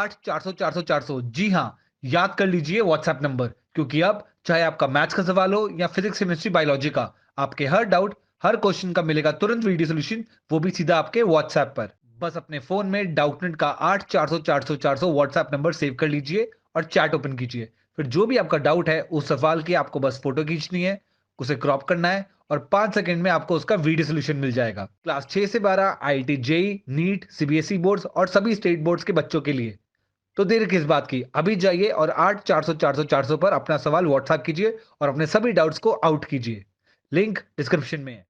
8 400 400 400। जी हाँ, याद कर लीजिए व्हाट्सएप नंबर, क्योंकि अब चाहे आपका मैथ्स का सवाल हो या फिजिक्स केमिस्ट्री बायोलॉजी का, आपके हर डाउट, हर क्वेश्चन का मिलेगा तुरंत वीडियो सोल्यूशन, वो भी सीधा आपके व्हाट्सएप पर। बस अपने फोन में डाउटनेट का 8 400 400 400 व्हाट्सएप नंबर सेव कर लीजिए और चैट ओपन कीजिए। फिर जो भी आपका डाउट है उस सवाल की आपको बस फोटो खींचनी है, उसे क्रॉप करना है और 5 सेकंड में आपको उसका वीडियो सोल्यूशन मिल जाएगा। क्लास 6 से 12 IIT JEE, NEET, CBSE boards और सभी स्टेट बोर्ड्स के बच्चों के लिए। तो देर किस बात की, अभी जाइए और 8 400 400 400 पर अपना सवाल व्हाट्सएप कीजिए और अपने सभी डाउट्स को आउट कीजिए। लिंक डिस्क्रिप्शन में है।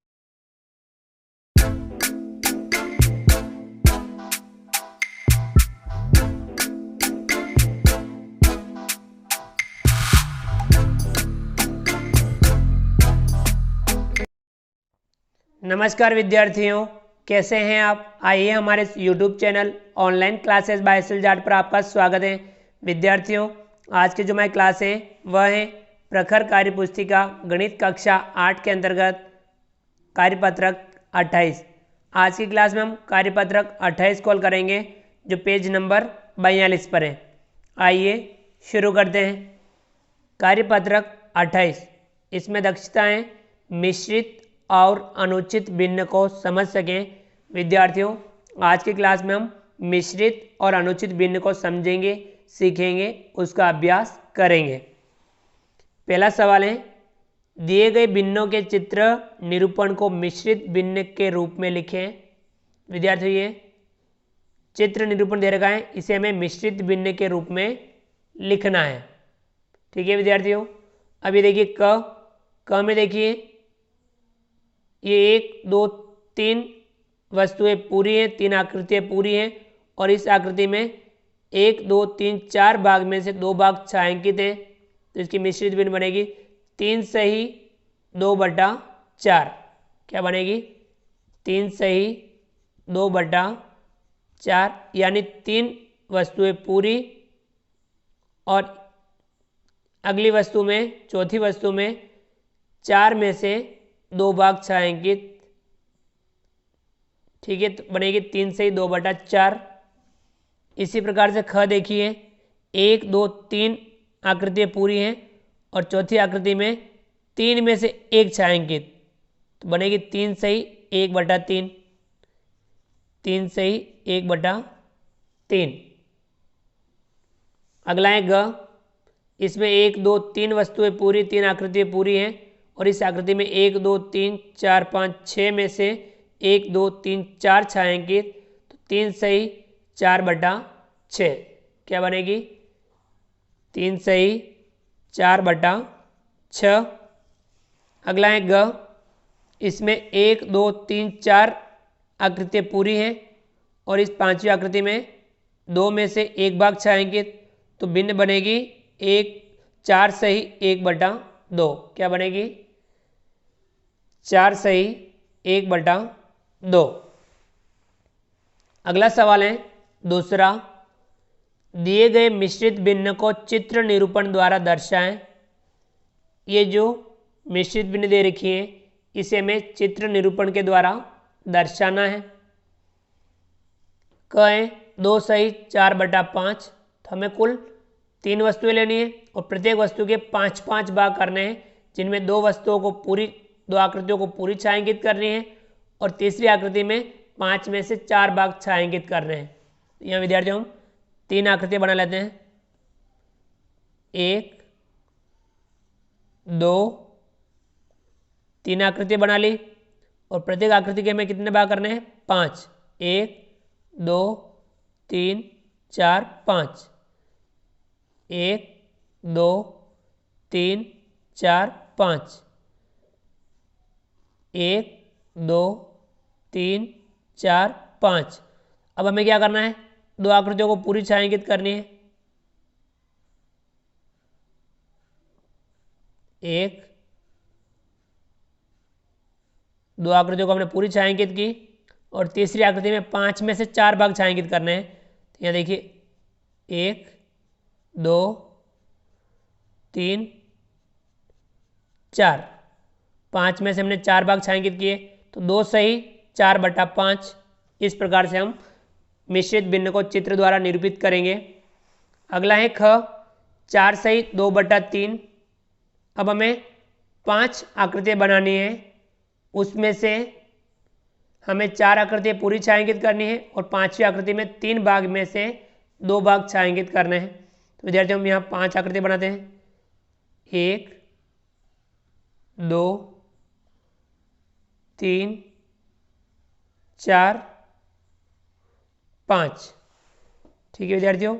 नमस्कार विद्यार्थियों, कैसे हैं आप। आइए हमारे YouTube channel online classes bye SL. Jat पर आपका स्वागत है। विद्यार्थियों, आज की जो हमारी क्लास है वह है प्रखर कार्य पुस्तिका गणित कक्षा 8 के अंतर्गत कार्यपत्रक 28। आज की क्लास में हम कार्यपत्रक 28 कॉल करेंगे, जो पेज नंबर 42 पर है। आइए शुरू करते हैं। कार्यपत्रक 28, इसमें दक्षताएं मिश्रित और अनुचित भिन्न को समझ सकें। विद्यार्थियों, आज की क्लास में हम मिश्रित और अनुचित भिन्न को समझेंगे, सीखेंगे, उसका अभ्यास करेंगे। पहला सवाल है, दिए गए भिन्नों के चित्र निरूपण को मिश्रित भिन्न के रूप में लिखें। विद्यार्थियों, ये चित्र निरूपण दे रखा है, इसे हमें मिश्रित भिन्न के रूप में लिखना है। ठीक है विद्यार्थियों। अभी देखिए क में देखिए ये 1 2 3 वस्तुएं पूरी हैं, 3 आकृतियाँ पूरी हैं और इस आकृति में 1 2 3 4 भाग में से 2 भाग छायांकित हैं, तो इसकी मिश्रित भिन्न बनेगी 3 सही 2/4। क्या बनेगी? 3 सही 2/4, यानी 3 वस्तुएं पूरी और अगली वस्तु में, चौथी वस्तु में 4 में से 2 भाग छायांकित। ठीक है, तो बनेगी 3 सही 2/4। इसी प्रकार से ख देखिए, 1 2 3 आकृतियाँ पूरी हैं और चौथी आकृति में 3 में से 1 छायांकित, तो बनेगी 3 सही 1/3। 3 सही 1/3। अगला है ग, इसमें 1 2 3 वस्तुएं पूरी, 3 आकृतियाँ पूरी हैं और इस आकृति में 1 2 3 4 5 6 में से 1 2 3 4 छायांकित, तो 3 सही 4/6। क्या बनेगी? 3 सही 4/6। अगला है ग, इसमें 1 2 3 4 आकृतियाँ पूरी हैं और इस पांचवी आकृति में 2 में से 1 भाग छायांकित, तो भिन्न बनेगी 4 सही 1/2। क्या बनेगी? 4 सही 1/2। अगला सवाल है दूसरा, दिए गए मिश्रित भिन्न को चित्र निरूपण द्वारा दर्शाएं। ये जो मिश्रित भिन्न दे रखी है, इसे हमें चित्र निरूपण के द्वारा दर्शाना है। कहें 2 सही 4/5, तो हमें कुल 3 वस्तुएं लेनी है और प्रत्येक वस्तु के 5-5 भाग करने हैं, जिनमें 2 आकृतियों को पूरी छायांकित करनी है और तीसरी आकृति में 5 में से 4 भाग छायांकित करने हैं। यहाँ विद्यार्थियों हम 3 आकृतियाँ बना लेते हैं। 1 2 3 आकृतियाँ बना ली और प्रत्येक आकृति के हमें कितने भाग करने हैं? 5। 1 2 3 4 5। 1 2 3 4 5। 1 2 3 4 5। अब हमें क्या करना है? 2 आकृतियों को पूरी छायांकित करनी है। 2 आकृतियों को हमने पूरी छायांकित की और तीसरी आकृति में 5 में से 4 भाग छायांकित करने हैं। तो यहाँ देखिए 1 2 3 4, 5 में से हमने 4 भाग छायांकित किए, तो 2 सही 4/5। इस प्रकार से हम मिश्रित भिन्न को चित्र द्वारा निरूपित करेंगे। अगला है ख 4 सही 2/3। अब हमें 5 आकृतियाँ बनानी है, उसमें से हमें 4 आकृतियाँ पूरी छायांकित करनी है और 5वीं आकृति में 3 भाग में से 2 भाग छायांकित करने हैं। तो विद्यार्थियों हम यहाँ 5 आकृतियाँ बनाते हैं, 1 2 3 4 5। ठीक है विद्यार्थियों,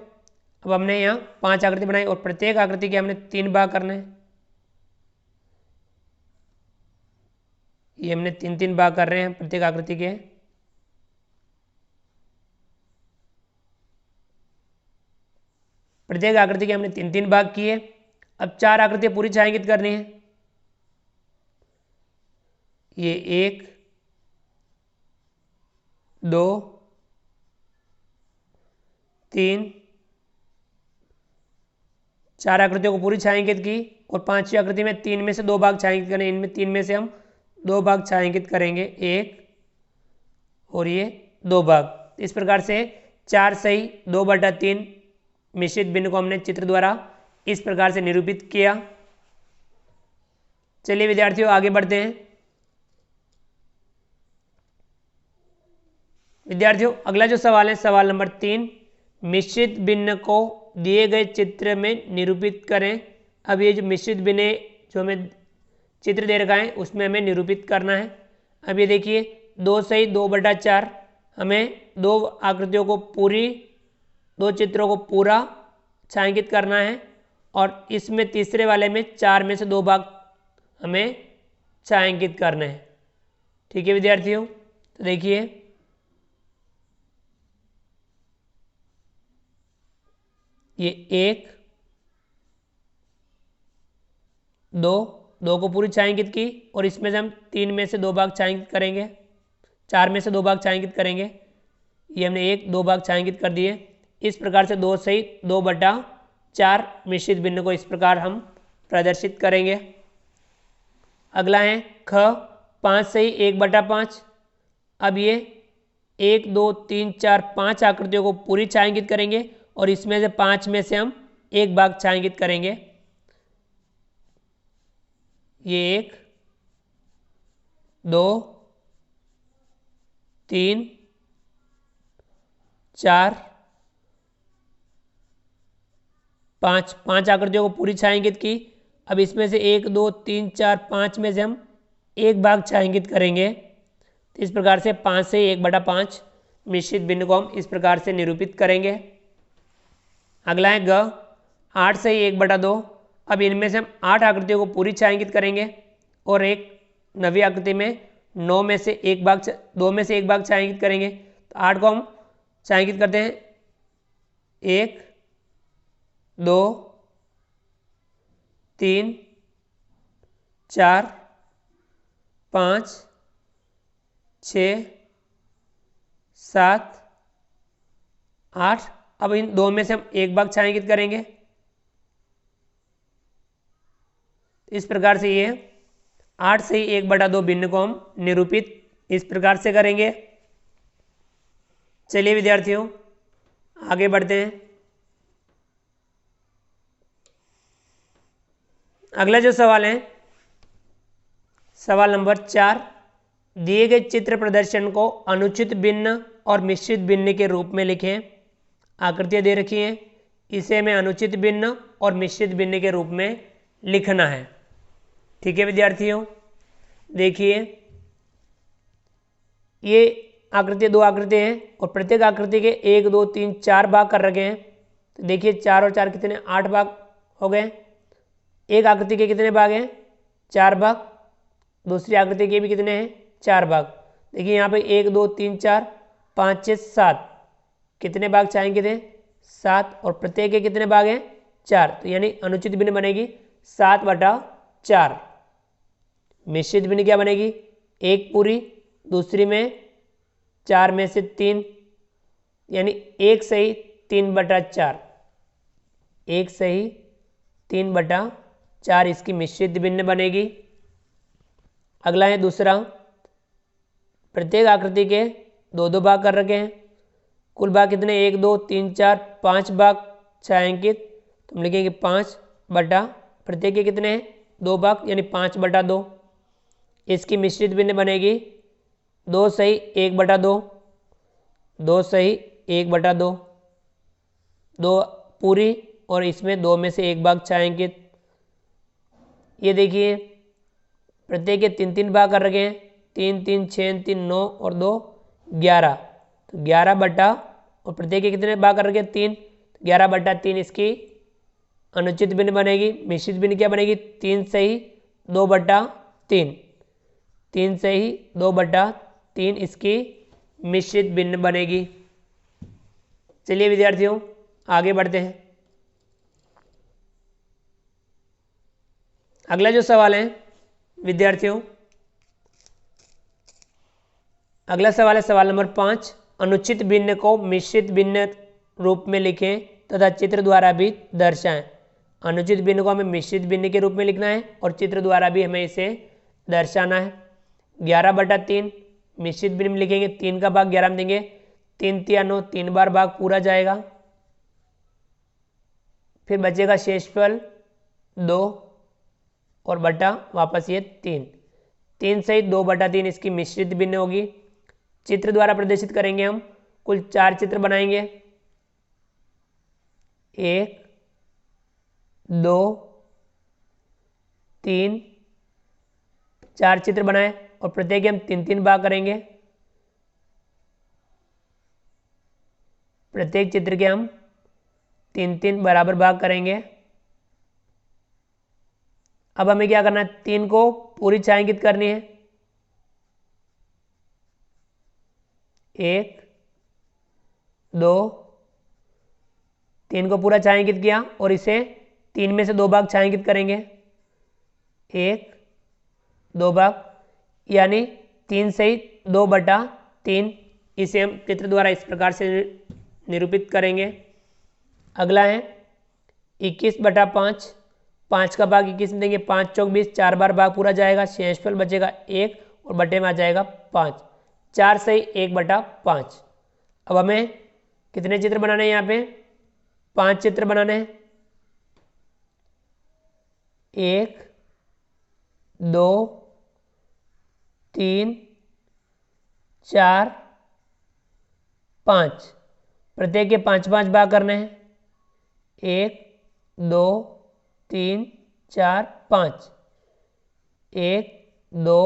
अब हमने यहाँ 5 आकृति बनाई और प्रत्येक आकृति के हमने 3 भाग करने हैं। ये हमने 3-3 भाग कर रहे हैं प्रत्येक आकृति के। प्रत्येक आकृति के हमने 3-3 भाग किए। अब 4 आकृतियाँ पूरी छायांकित करनी है। ये 1 2 3 4 आकृतियों को पूरी छायांकित की और 5वीं आकृति में 3 में से 2 भाग छायांकित करने। इनमें 3 में से हम 2 भाग छायांकित करेंगे, 1 और ये 2 भाग। इस प्रकार से 4 सही 2/3 मिश्रित भिन्न को हमने चित्र द्वारा इस प्रकार से निरूपित किया। चलिए विद्यार्थियों आगे बढ़ते हैं। विद्यार्थियों अगला जो सवाल है, सवाल नंबर 3, मिश्रित भिन्न को दिए गए चित्र में निरूपित करें। अब ये जो मिश्रित भिन्न जो हमें चित्र दे रखा है उसमें हमें निरूपित करना है। अब ये देखिए 2 सही 2/4, हमें 2 आकृतियों को पूरी 2 चित्रों को पूरा छायांकित करना है और इसमें तीसरे वाले में 4 में से 2 भाग हमें छायांकित करने हैं। ठीक है विद्यार्थियों, तो देखिए ये 1 2 को पूरी छायांकित की और इसमें से हम 3 में से 2 भाग छायांकित करेंगे, 4 में से 2 भाग छायांकित करेंगे। ये हमने 1-2 भाग छायांकित कर दिए। इस प्रकार से 2 सही 2/4 मिश्रित भिन्न को इस प्रकार हम प्रदर्शित करेंगे। अगला है ख 5 सही 1/5। अब ये 1 2 3 4 5 आकृतियों को पूरी छायांकित करेंगे और इसमें से 5 में से हम 1 भाग छायांकित करेंगे। ये 1 2 3 4 5 आकृतियों को पूरी छायांकित की। अब इसमें से 1 2 3 4 5 में से हम 1 भाग छायांकित करेंगे। तो इस प्रकार से 5 से 1/5 मिश्रित भिन्न को हम इस प्रकार से निरूपित करेंगे। अगला है ग 8 से 1/2। अब इनमें से हम 8 आकृतियों को पूरी छायांकित करेंगे और एक 9वीं आकृति में 2 में से 1 भाग छायांकित करेंगे। तो 8 को हम छायांकित करते हैं, 1 2 3 4 5 6 7 8। अब इन 2 में से हम 1 भाग छायांकित करेंगे। इस प्रकार से ये 8 से 1/2 भिन्न को हम निरूपित इस प्रकार से करेंगे। चलिए विद्यार्थियों आगे बढ़ते हैं। अगला जो सवाल है, सवाल नंबर 4, दिए गए चित्र प्रदर्शन को अनुचित भिन्न और मिश्रित भिन्न के रूप में लिखें। आकृतियाँ दे रखी हैं, इसे हमें अनुचित भिन्न और मिश्रित भिन्न के रूप में लिखना है। ठीक है विद्यार्थियों, देखिए ये आकृतियाँ 2 आकृतियाँ हैं और प्रत्येक आकृति के 1 2 3 4 भाग कर रखे हैं। तो देखिए 4 और 4 कितने, 8 भाग हो गए। एक आकृति के कितने भाग हैं, 4 भाग। दूसरी आकृति के भी कितने हैं, 4 भाग। देखिए यहाँ पे 1 2 3 4 5 6 7 कितने भाग छायांकित हैं, 7 और प्रत्येक के कितने भाग हैं, 4। तो यानी अनुचित भिन्न बनेगी 7/4। मिश्रित भिन्न क्या बनेगी, 1 पूरी, दूसरी में 4 में से 3, यानी 1 सही 3/4। 1 सही 3/4 इसकी मिश्रित भिन्न बनेगी। अगला है दूसरा, प्रत्येक आकृति के 2 2 भाग कर रखे हैं। कुल भाग कितने, 1 2 3 4 5 भाग छायांकित, तो हम लिखेंगे 5 बटा, प्रत्येक के कितने हैं 2 भाग यानी 5 बटा 2। इसकी मिश्रित भिन्न बनेगी 2 सही 1 बटा 2, 2 सही 1 बटा 2, 2 पूरी और इसमें 2 में से 1 भाग छायांकित। ये देखिए प्रत्येक के 3 भाग कर रखे हैं, 3 3 6 3 9 और 2 11, तो 11 बटा, और प्रत्येक के कितने भाग कर रखे हैं 3, 11 बटा 3 इसकी अनुचित भिन्न बनेगी। मिश्रित भिन्न क्या बनेगी 3 सही 2 बटा 3, 3 सही 2 बटा 3 इसकी मिश्रित भिन्न बनेगी। चलिए विद्यार्थियों आगे बढ़ते हैं। अगला जो सवाल है विद्यार्थियों, अगला सवाल है सवाल नंबर 5। अनुचित भिन्न को मिश्रित भिन्न रूप में लिखें तथा चित्र द्वारा भी दर्शाएं। अनुचित भिन्न को हमें मिश्रित भिन्न के रूप में लिखना है और चित्र द्वारा भी हमें इसे दर्शाना है। 11 बटा 3 मिश्रित भिन्न में लिखेंगे, 3 का भाग 11 में देंगे, 3 3 9, 3 बार भाग पूरा जाएगा, फिर बचेगा शेषफल 2 और बटा वापस ये 3, 3 सही 2 बटा 3 इसकी मिश्रित भिन्न होगी। चित्र द्वारा प्रदर्शित करेंगे, हम कुल 4 चित्र बनाएंगे, 1 2 3 4 चित्र बनाए और प्रत्येक हम 3 3 भाग करेंगे। प्रत्येक चित्र के हम 3 3 बराबर भाग करेंगे। अब हमें क्या करना है, 3 को पूरी छायांकित करनी है, 1 2 3 को पूरा छायांकित किया और इसे 3 में से 2 भाग छायांकित करेंगे, 1 2 भाग यानी 3 सही 2 बटा 3। इसे हम चित्र द्वारा इस प्रकार से निरूपित करेंगे। अगला है 21 बटा 5, 5 का भाग 21 में देंगे, 5 चौक 20, 4 बार भाग पूरा जाएगा, शेषफल बचेगा 1 और बटे में आ जाएगा 5, 4 सही 1 बटा 5। अब हमें कितने चित्र बनाने हैं, यहाँ पे 5 चित्र बनाने हैं, 1 2 3 4 5, प्रत्येक के 5 5 भाग करने हैं, 1 2 3 4 5, 1 2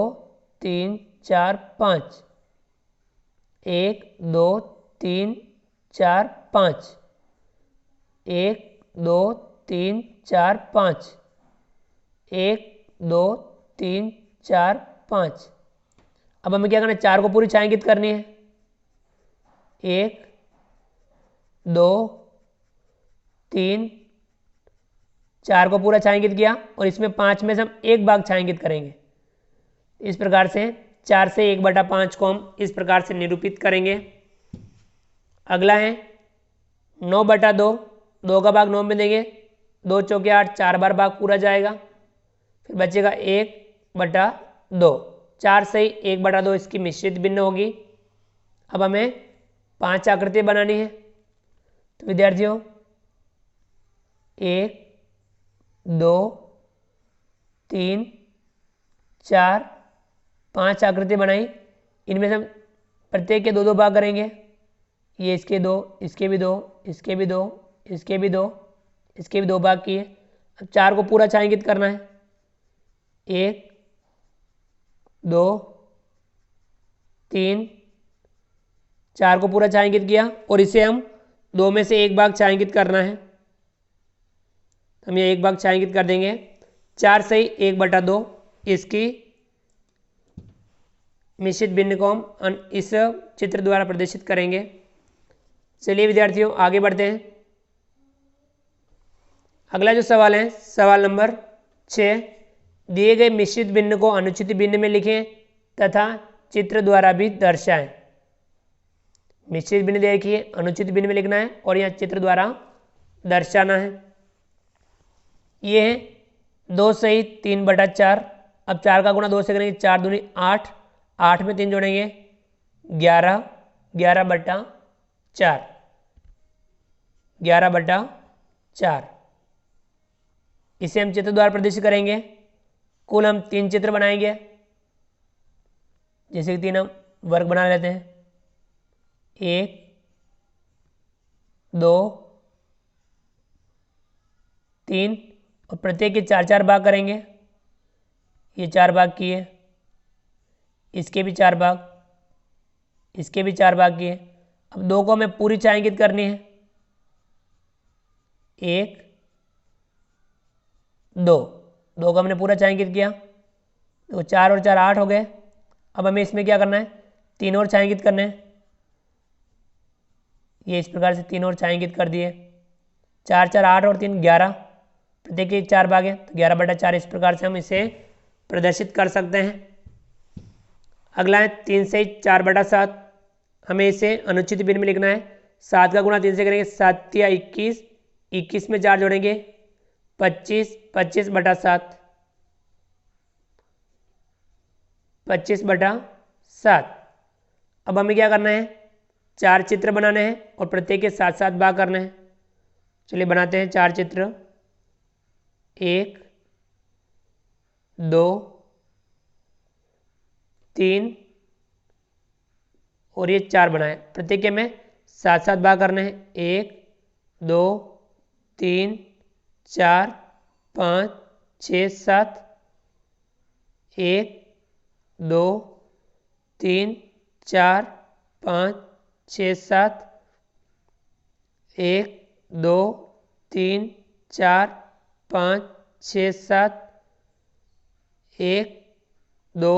3 4 5, 1 2 3 4 5, 1 2 3 4 5, 1 2 3 4 5। अब हमें क्या करना है, 4 को पूरी छायांकित करनी है, 1 2 3 4 को पूरा छायांकित किया और इसमें 5 में से हम 1 भाग छायांकित करेंगे। इस प्रकार से 4 से 1 बटा 5 को हम इस प्रकार से निरूपित करेंगे। अगला है 9 बटा 2, 2 का भाग 9 में देंगे, 2 चौके 8, 4 बार भाग पूरा जाएगा, फिर बचेगा 1 बटा 2, 4 सही 1 बटा 2 इसकी मिश्रित भिन्न होगी। अब हमें 5 आकृतियाँ बनानी है, तो विद्यार्थियों 1 2 3 4 5 आकृति बनाई, इनमें से हम प्रत्येक के 2 2 भाग करेंगे, ये इसके 2, इसके भी 2, इसके भी 2, इसके भी 2, इसके भी 2 भाग किए। अब 4 को पूरा छायांकित करना है, 1 2 3 4 को पूरा छायांकित किया और इसे हम 2 में से 1 भाग छायांकित करना है, हम ये 1 भाग छायांकित कर देंगे, 4 सही 1 बटा 2 इसकी मिश्रित भिन्न को हम इस चित्र द्वारा प्रदर्शित करेंगे। चलिए विद्यार्थियों आगे बढ़ते हैं। अगला जो सवाल है सवाल नंबर 6, दिए गए मिश्रित भिन्न को अनुचित भिन्न में लिखें तथा चित्र द्वारा भी दर्शाएं। मिश्रित भिन्न देखिए अनुचित भिन्न में लिखना है और यहाँ चित्र द्वारा दर्शाना है। ये है 2 सही 3 बटा 4, अब 4 का गुणा 2 से करेंगे, 4 दूनी 8, 8 में 3 जोड़ेंगे 11, 11 बटा 4, 11 बटा 4। इसे हम चित्र द्वारा प्रदर्शित करेंगे। कुल हम 3 चित्र बनाएंगे, जैसे कि 3 हम वर्ग बना लेते हैं, 1 2 3, और प्रत्येक के 4-4 भाग करेंगे। ये 4 भाग किए, इसके भी 4 भाग, इसके भी 4 भाग किए। अब 2 को हमें पूरी छायांकित करनी है, 1 2 2 को हमने पूरा छायांकित किया, तो 4 और 4 8 हो गए। अब हमें इसमें क्या करना है, 3 और छायांकित करने हैं। ये इस प्रकार से 3 और छायांकित कर दिए। 4 4 8 और 3 11, प्रत्येक के 4 भाग है, तो 11/4 इस प्रकार से हम इसे प्रदर्शित कर सकते हैं। अगला है 3 से 4/7। हमें इसे अनुचित भिन्न में लिखना है। 7 का गुणा 3 से करेंगे, 7 या 21, 21 में 4 जोड़ेंगे, 25, 25/7, 25/7। अब हमें क्या करना है, 4 चित्र बनाने हैं और प्रत्येक के 7-7 भाग करने हैं। चलिए बनाते हैं 4 चित्र, 1 2 3 और ये 4 बनाए। प्रत्येक के में 7-7 भाग करने हैं, 1 2 3 4 5 6 7, 1 2 3 4 5 6 7, 1 2 3 4 5 6 7, 1 2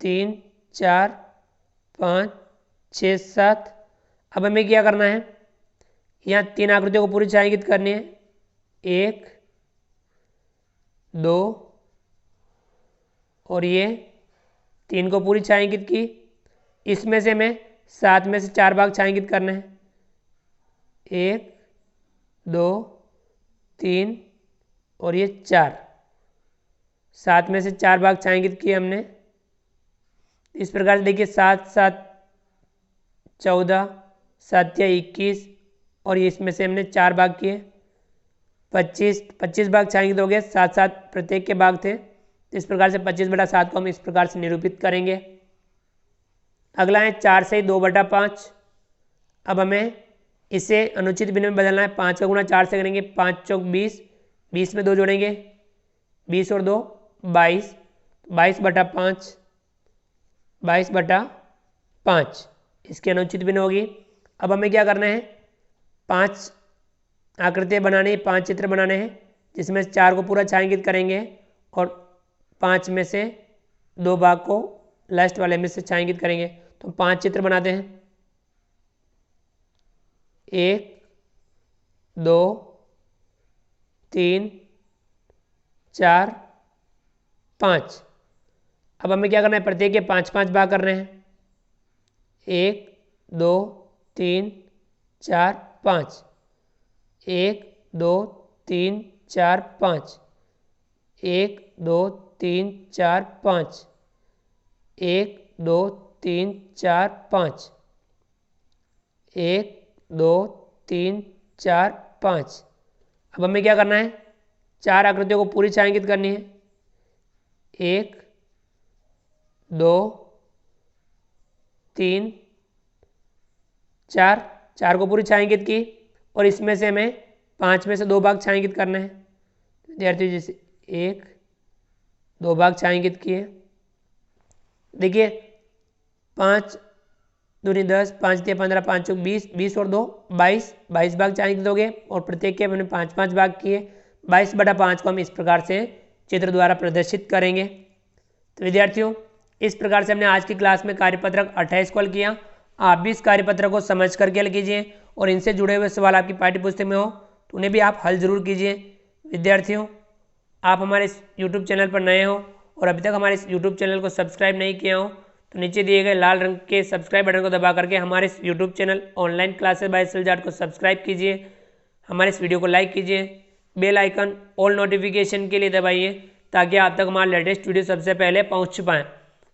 3 4 5 6 7। अब हमें क्या करना है, यहाँ 3 आकृतियों को पूरी छायांकित करनी है, 1 2 और ये 3 को पूरी छायांकित की। इसमें से हमें 7 में से 4 भाग छायांकित करने हैं, 1 2 3 और ये 4। 7 में से 4 भाग छायांकित किए हमने। इस प्रकार से देखिए 7 7 14, 7 या 21 और इसमें से हमने 4 भाग किए, 25 भाग छायांकित हो गए, 7-7 प्रत्येक के भाग थे। इस प्रकार से 25/7 को हम इस प्रकार से निरूपित करेंगे। अगला है 4 से 2/5। अब हमें इसे अनुचित भिन्न में बदलना है। 5 का गुणा 4 से करेंगे, 5 चौक 20, 20 में 2 जोड़ेंगे, 20 और 2 22, 22/5, 22/5 इसकी अनुचित भिन्न होगी। अब हमें क्या करना है, 5 आकृतियाँ बनानी है, 5 चित्र बनाने हैं, जिसमें 4 को पूरा छायांकित करेंगे और 5 में से 2 भाग को लास्ट वाले में से छायांकित करेंगे। तो 5 चित्र बनाते हैं, 1 2 3 4 5। अब हमें क्या करना है, प्रत्येक के 5-5 भाग करने हैं, 1 2 3 4 5, 1 2 3 4 5, 1 2 3 4 5, 1 2 3 4 5, 1 2 3 4 5। अब हमें क्या करना है, 4 आकृतियों को पूरी छायांकित करनी है, 1 2 3 4, 4 को पूरी छायांकित की और इसमें से हमें 5 में से 2 भाग छायांकित करने हैं। विद्यार्थी जैसे 1 2 भाग छायांकित किए। देखिए 5 दूनी 10, 5 3 15, 5 चौक 20, 20 और 2 22, 22 भाग छायांकित हो गए और प्रत्येक के हमने 5-5 भाग किए। 22/5 को हम इस प्रकार से चित्र द्वारा प्रदर्शित करेंगे। तो विद्यार्थियों, इस प्रकार से हमने आज की क्लास में कार्यपत्रक 28 को हल किया। आप भी इस कार्यपत्रक को समझ करके हल कीजिए और इनसे जुड़े हुए सवाल आपकी पाठ्यपुस्तक में हो तो उन्हें भी आप हल जरूर कीजिए। विद्यार्थियों, आप हमारे इस यूट्यूब चैनल पर नए हो और अभी तक हमारे इस यूट्यूब चैनल को सब्सक्राइब नहीं किया हो तो नीचे दिए गए लाल रंग के सब्सक्राइब बटन को दबा करके हमारे इस YouTube channel online classes by S L Jat को सब्सक्राइब कीजिए। हमारे इस वीडियो को लाइक कीजिए, बेल आइकन ऑल नोटिफिकेशन के लिए दबाइए ताकि आप तक हमारा लेटेस्ट वीडियो सबसे पहले पहुंच पाएँ।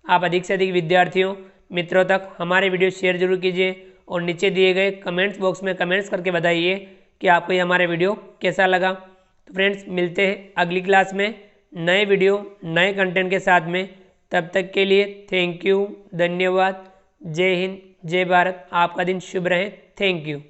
आप अधिक से अधिक विद्यार्थियों मित्रों तक हमारे वीडियो शेयर जरूर कीजिए और नीचे दिए गए कमेंट्स बॉक्स में कमेंट्स करके बताइए कि आपको ये हमारा वीडियो कैसा लगा। तो फ्रेंड्स मिलते हैं अगली क्लास में नए वीडियो नए कंटेंट के साथ में। तब तक के लिए थैंक यू, धन्यवाद। जय हिंद, जय भारत। आपका दिन शुभ रहे। Thank you.